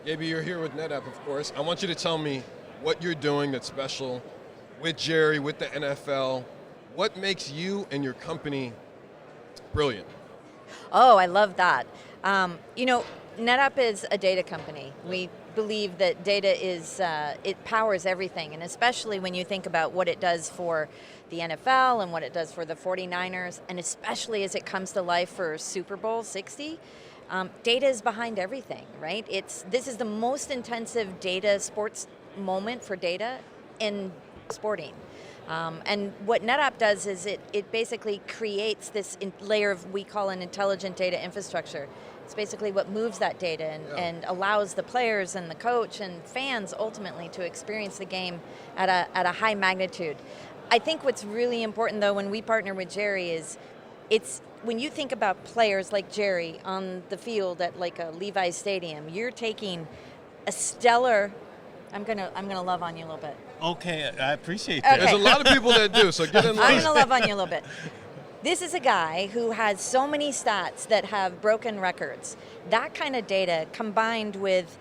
Gabie, you're here with Netapp, of course. I want you to tell me what you're doing that's special with Jerry, with the NFL. What makes you and your company brilliant? Oh, I love that. Netapp is a data company. We believe that data it powers everything, and especially when you think about what it does for the NFL and what it does for the 49ers, and especially as it comes to life for Super Bowl 60, data is behind everything, right? This is the most intensive data sports moment for data in sporting. And what Netapp does is it basically creates this layer of we call an intelligent data infrastructure. It's basically what moves that data and allows the players and the coach and fans ultimately to experience the game at a high magnitude. I think what's really important though when we partner with Jerry is when you think about players like Jerry on the field at like a Levi's Stadium, you're taking a stellar. I'm gonna love on you a little bit. Okay, I appreciate that. Okay. There's a lot of people that do, so get in line. I'm going to love on you a little bit. This is a guy who has so many stats that have broken records. That kind of data combined with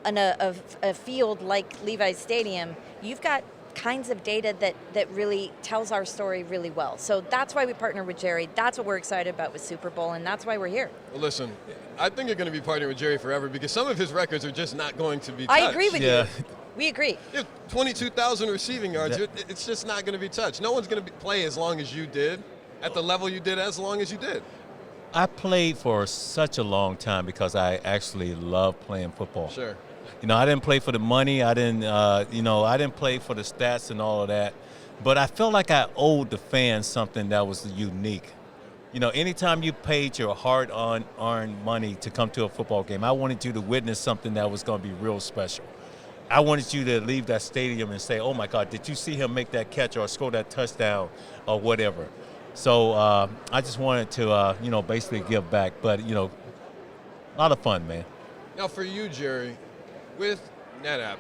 a field like Levi's Stadium, you've got kinds of data that really tells our story really well. So that's why we partner with Jerry. That's what we're excited about with Super Bowl, and that's why we're here. Well, listen, I think you're going to be partnering with Jerry forever because some of his records are just not going to be touched. I agree with you. We agree. You have 22,000 receiving yards. It's just not going to be touched. No one's going to play as long as you did, at the level you did, as long as you did. I played for such a long time because I actually love playing football. Sure. I didn't play for the money. I didn't play for the stats and all of that. But I felt like I owed the fans something that was unique. Anytime you paid your hard-earned money to come to a football game, I wanted you to witness something that was going to be real special. I wanted you to leave that stadium and say, oh, my God, did you see him make that catch or score that touchdown or whatever? So I just wanted to, basically give back. But, a lot of fun, man. Now, for you, Jerry, with Netapp,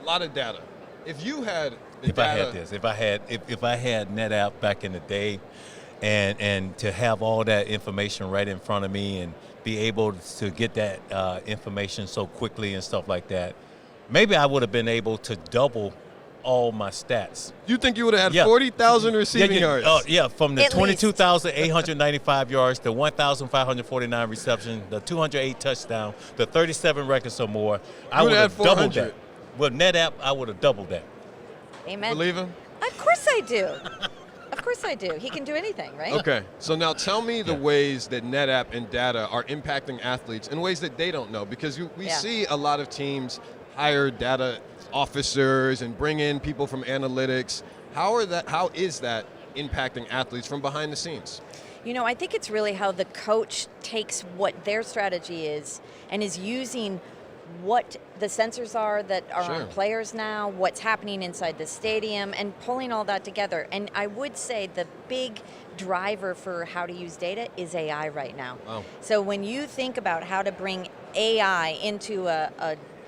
a lot of data. If you had the data. If I had Netapp back in the day and to have all that information right in front of me and be able to get that information so quickly and stuff like that, maybe I would have been able to double all my stats. You think you would have had 40,000 receiving yards? From the 22,895 yards, the 1,549 reception, the 208 touchdown, the 37 records or more. I would have doubled that. With Netapp, I would have doubled that. Amen. Believe him? Of course I do. Of course I do. He can do anything, right? Okay, so now tell me the ways that Netapp and data are impacting athletes in ways that they don't know, because we see a lot of teams hire data officers and bring in people from analytics. How is that impacting athletes from behind the scenes? I think it's really how the coach takes what their strategy is and is using what the sensors are that are on players now, what's happening inside the stadium, and pulling all that together. And I would say the big driver for how to use data is AI right now. Wow. So when you think about how to bring AI into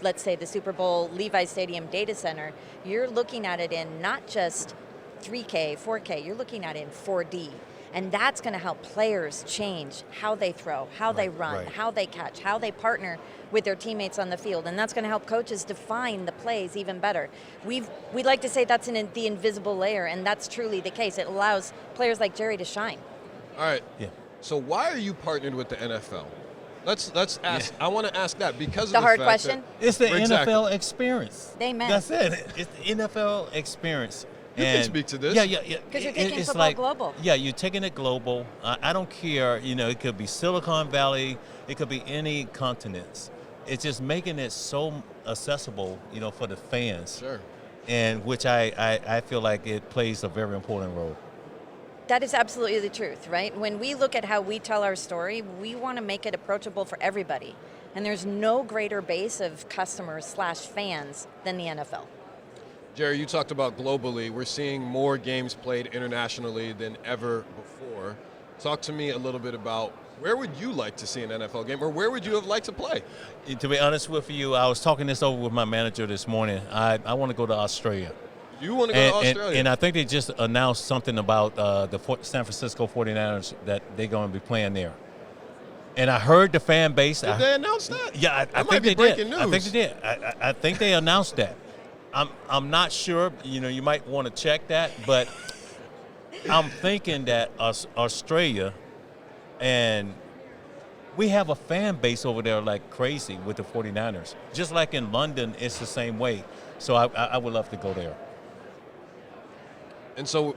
let's say the Super Bowl Levi's Stadium data center, you're looking at it in not just 3K, 4K, you're looking at it in 4D. And that's going to help players change how they throw, how they run, how they catch, how they partner with their teammates on the field. And that's going to help coaches define the plays even better. We'd like to say that's the invisible layer, and that's truly the case. It allows players like Jerry to shine. All right. Yeah. So why are you partnered with the NFL? Let's ask. I want to ask that because of the hard fact question. It's the NFL experience. Amen. That's it. It's the NFL experience. You can speak to this. Yeah. Because you're taking football global. Yeah, you're taking it global. I don't care. It could be Silicon Valley. It could be any continents. It's just making it so accessible, for the fans. Sure. And which I feel like it plays a very important role. That is absolutely the truth, right? When we look at how we tell our story, we want to make it approachable for everybody. And there's no greater base of customers/fans than the NFL. Jerry, you talked about globally. We're seeing more games played internationally than ever before. Talk to me a little bit about where would you like to see an NFL game, or where would you have liked to play? To be honest with you, I was talking this over with my manager this morning. I want to go to Australia. You want to go to Australia? And I think they just announced something about the San Francisco 49ers that they're going to be playing there. And I heard the fan base. Did they announce that? Yeah, I That might think be they breaking did. news. I think they did. I think they announced that. I'm not sure. You might want to check that, but I'm thinking that Australia, and we have a fan base over there like crazy with the 49ers. Just like in London, it's the same way. So I would love to go there. And so,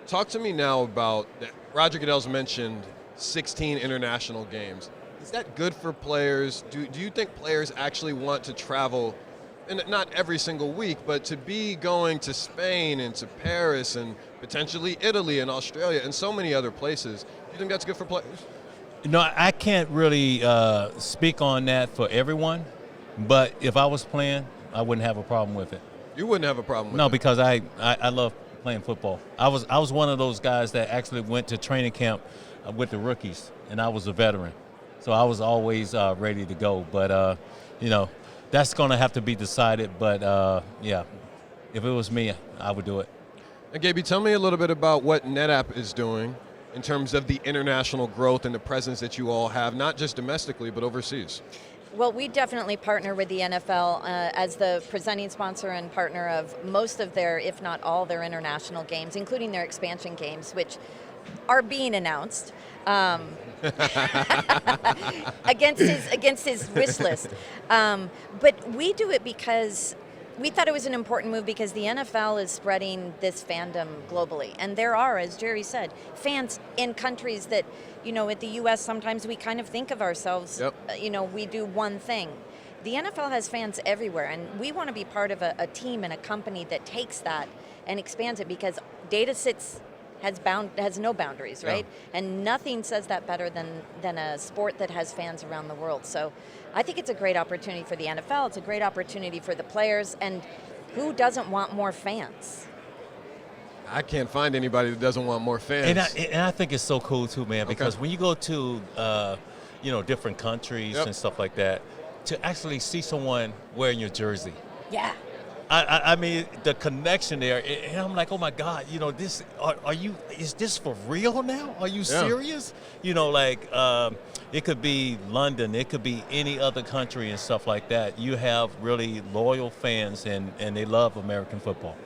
talk to me now about Roger Goodell's mentioned 16 international games. Is that good for players? Do you think players actually want to travel, and not every single week, but to be going to Spain and to Paris and potentially Italy and Australia and so many other places? Do you think that's good for players? No, I can't really speak on that for everyone, but if I was playing, I wouldn't have a problem with it. You wouldn't have a problem with No, that. because I love playing football. I was one of those guys that actually went to training camp with the rookies, and I was a veteran, so I was always ready to go. But that's going to have to be decided. But yeah, if it was me, I would do it. And Gabie, tell me a little bit about what Netapp is doing in terms of the international growth and the presence that you all have, not just domestically, but overseas. Well, we definitely partner with the NFL as the presenting sponsor and partner of most of their, if not all, their international games, including their expansion games, which are being announced against his wish list. But we do it because we thought it was an important move because the NFL is spreading this fandom globally. And there are, as Jerry said, fans in countries that, at the U.S. sometimes we kind of think of ourselves, we do one thing. The NFL has fans everywhere, and we want to be part of a team and a company that takes that and expands it because data has no boundaries, right? Yeah. And nothing says that better than a sport that has fans around the world. So I think it's a great opportunity for the NFL. It's a great opportunity for the players. And who doesn't want more fans? I can't find anybody that doesn't want more fans. And I think it's so cool too, man, because when you go to different countries and stuff like that, to actually see someone wearing your jersey. Yeah. I mean, the connection there, and I'm like, oh my God, this, is this for real now? Are you serious? It could be London, it could be any other country and stuff like that. You have really loyal fans, and they love American football.